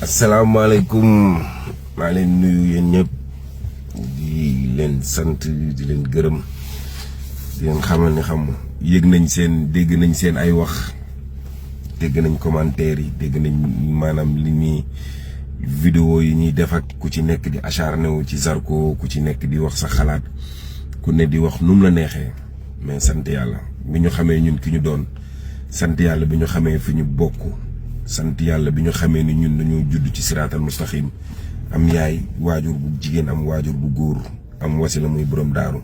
asalaamaaleykum maa leen nuyu yéen ñëpp di leen sant di leen gërëm di leen xamal ni xam yëg nañ seen dégg nañ seen ay wax dégg nañ commentaire yi dégg nañ maanaam li ñuy vidéo yi ñuy def ak ku ci nekk di acharné wu ci Zarko ku ci nekk di wax sa xalaat ku ne di wax num la neexee mais sant yàlla bi ñu xamee ñun ki ñu doon sant yàlla bi ñu xamee fi ñu bokk sant yàlla bi ñu xamee ni ñun dañoo judd ci siraatal mustaxim am yaay waajur bu jigéen am waajur bu góor am wasila muy borom daaru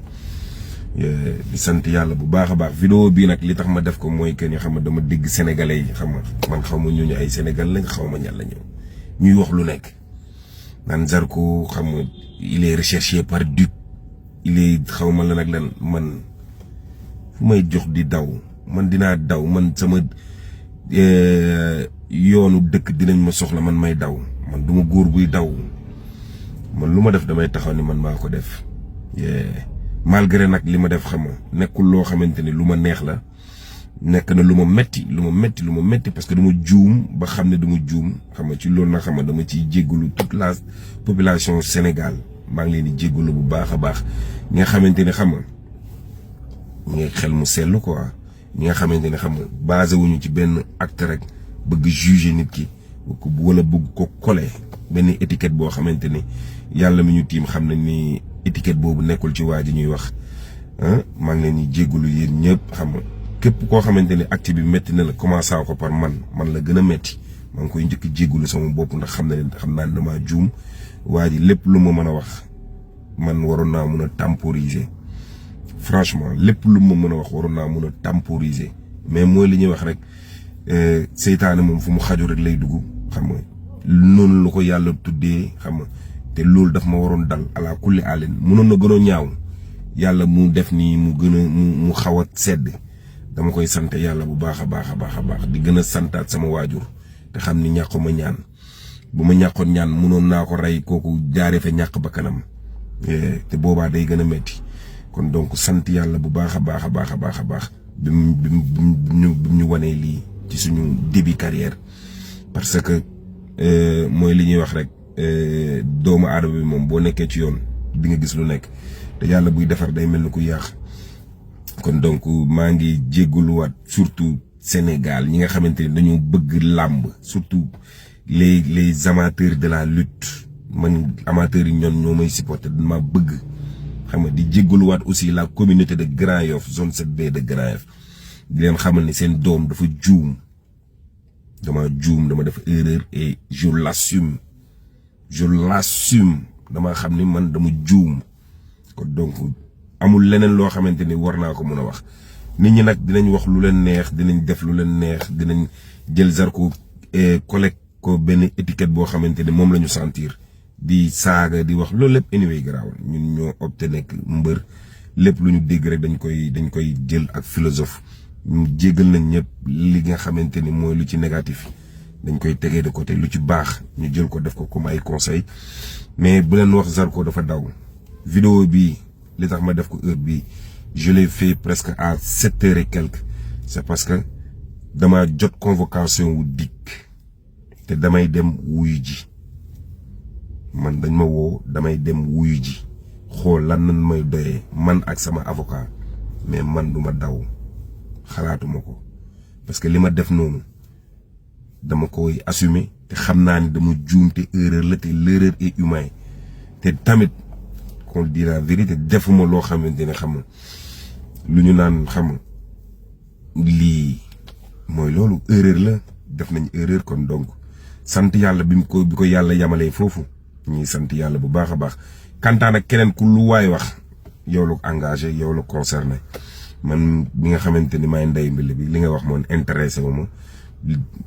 di sant yàlla bu baax a baax vidéo bii nag li tax ma def ko mooy que ni xam nga dama dégg sénégalais yi xam nga man xaw ma ñooñu ay sénégal lañ xaw ma ñan la ñëw ñuy wax lu nekk naan Zarko xam nga il est recherché par Duc il est xaw ma lan ak lan man fu may jox di daw man dinaa daw man sama yoonu dëkk dinañ ma soxla man may daw man duma góor buy daw man lu ma def damay taxaw ni man maa ko def malgré nag li ma def xam nga nekkul loo xamante ni lu ma neex la nekk na lu ma metti parce que dama juum ba xam ne dama juum xam nga ci loolu nag xam nga dama ciy jéggalu toute la population Sénégal maa ngi leen di jéggalu bu baax a baax ñi nga xamante ni xam nga ñu ngi xel mu sell quoi ñi nga xamante ni xam nga basé wuñu ci benn acte rek bëgg juger nit ki wala bëgg ko coller benn étiquette boo xamante ni yàlla mi ñu tiim xam nañ ni étiquette boobu nekkul ci waa ji ñuy wax maa ngi leen di jéggalu yéen ñëpp xam nga képp koo xamante ni acte bi métti na la commencé ko par man la gën a métti maa ngi koy njëkk jéggalu sama bopp ndax xam naa ne damaa juum waa ji lépp lu ma mën a wax man waroon naa mun a temporiser franchement lépp lu ma mën a wax waroon naa mun a temporiser mais mooy li ñuy wax rek seytaane moom fu mu xaju rek lay dugg xam nga noonu la ko yàlla tuddee xam nga te loolu daf ma waroon dal ala kulli àllen mënoon na gën a ñaaw yàlla mu def nii mu gën a mu xaw a sedd dama koy sant yàlla bu baax a baax di gën a santaat sama waajur te xam ni ñàkkuma ñaan bu ma ñàkkoon ñaan mënoon naa ko rey kooku jaaree fa ñàkk ba kanam te boobaa day gën a metti kon donc sant yàlla bu baax a baax bi ñu wanee lii ci suñu début carrière parce que mooy li ñuy wax rek doomu aadama bi moom boo nekkee ci yoon di nga gis lu nekk te yàlla buy defar day mel ni ku yàq kon donc maa ngi jéggaluwaat surtout Sénégal ñi nga xamante ni dañoo bëgg làmb surtout les amateurs de la lutte man amateurs yi ñoo may supporter dama bëgg xam nga di jéggaluwaat aussi la communauté de Grand Yoff zone 7B de Grand Yoff di leen xamal ni seen doom dafa juum dama def erreur et je l'assume dama xam ni man dama juum kon donc amul leneen loo xamante ni war naa ko mën a wax nit ñi nag dinañ wax lu leen neex dinañ def lu leen neex dinañ jël Zarko collègue ko benn étiquette boo xamante ni moom la ñu sentir di saaga di wax loolu lépp anyway garaawal ñun ñoo opté nekk mbër lépp lu ñu dégg rek dañ koy jël ak philosophe ñu jéggal nañ ñëpp li nga xamante ni mooy lu ci négatif dañ koy tegee de côté lu ci baax ñu jël ko def ko comme ay conseil mais bu leen wax Zarko dafa daw vidéo bi li tax ma def ko heure bi je l'ai fait presque à 7h et quelques c'est parce que dama jot convocation wu dikk te damay dem wuyu ji man dañ ma woo damay dem wuyu ji xool lan nan may doyee man ak sama avocat mais man duma daw xalaatuma ko parce que li ma def noonu dama koy assumer te xam naa ni dama juum te erreur la te l'erreur est humaine te tamit qu'on dit la vérité defuma loo xamante ne xam nga lu ñu naan xam nga lii mooy loolu erreur la def nañ erreur kon donc sant yàlla bi ko yàlla yamalee foofu ñuy sant yàlla bu baax a baax kantaan ak keneen ku lu waay wax yow la engagé yow la concerné man bi nga xamante ni maay ndey mbili bi li nga wax moom intéressé wu ma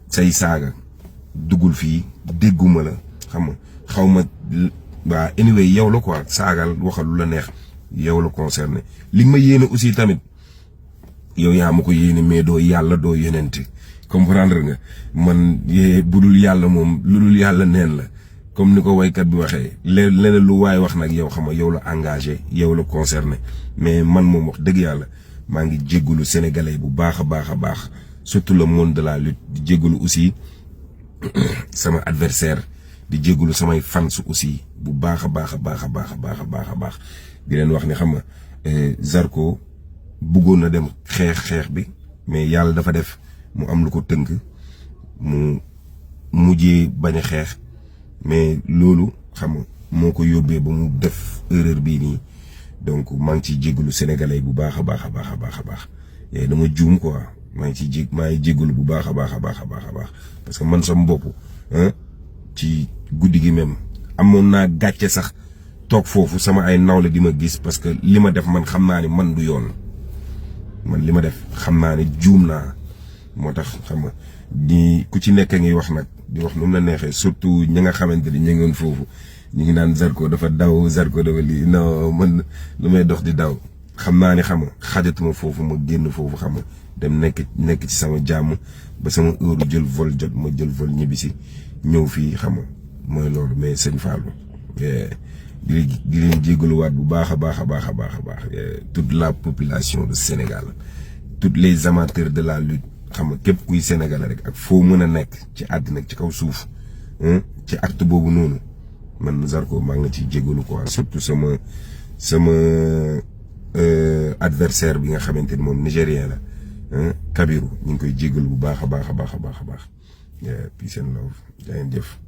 say saaga duggul fii dégguma la xam nga xaw ma waa anyway yow la quoi saagal waxal lu la neex yow la concerné li ma yéene aussi tamit yow yaa ma ko yéene mais doo yàlla doo yenente comprendre nga man budul yàlla moom lu dul yàlla neen la comme ni ko waykat bi waxee leneen lu waay wax nag yow xam nga yow la engagé yow la concerné mais man moom wax dëgg yàlla maa ngi jéggalu sénégalais bu baax a baax surtout le monde de la lutte di jéggalu aussi sama adversaire di jégalu samay fans aussi bu baax a baax a baax a baax a baax a baax a baax di leen wax ni xam nga Zarko bëggoon na dem xeex bi mais yàlla dafa def mu am lu ko tënk mu mujjee bañ a xeex mais loolu xam nga moo ko yóbbee ba mu def erreur bii nii donc maa ngi ciy jégalu sénégalais bu baax a baax a baax a baax a baax dama juum quoi maa ngi jégalu bu baax a baax a baax a baax a baax parce que man sama bopp ci guddi gi même amoon naa gàcce sax toog foofu sama ay nawle di ma gis parce que li ma def man xam naa ni man du yoon man li ma def xam naa ni juum naa moo tax xam nga di ku ci nekk ngi wax nag di wax nu mu la neexee surtout ñi nga xamante ni ñu ngi woon foofu ñu ngi naan Zarko dafa daw Zarko dafa lii non man lu may dox di daw xam naa ni xam nga xajatuma foofu ma génn foofu xam nga dem nekk ci sama jàmm ba sama heure jël vol jot ma jël vol ñibbisi ñëw fii xam nga mooy loolu mais sëñ Fallou di leen jégaluwaat bu baax a baax a baax a baax a baax toute la population du Sénégal tous les amateurs de la lutte xam nga képp kuy Sénégalais rek ak foo mën a nekk ci àddina ci kaw suuf ci acte boobu noonu man Zarko maa ngi la ciy jégalu quoi surtout sama adversaire bi nga xamante ni moom nigérien la Kabiru ñu ngi koy jégalu bu baax a baax a baax a baax a baax peace and love jaa ngeen jëf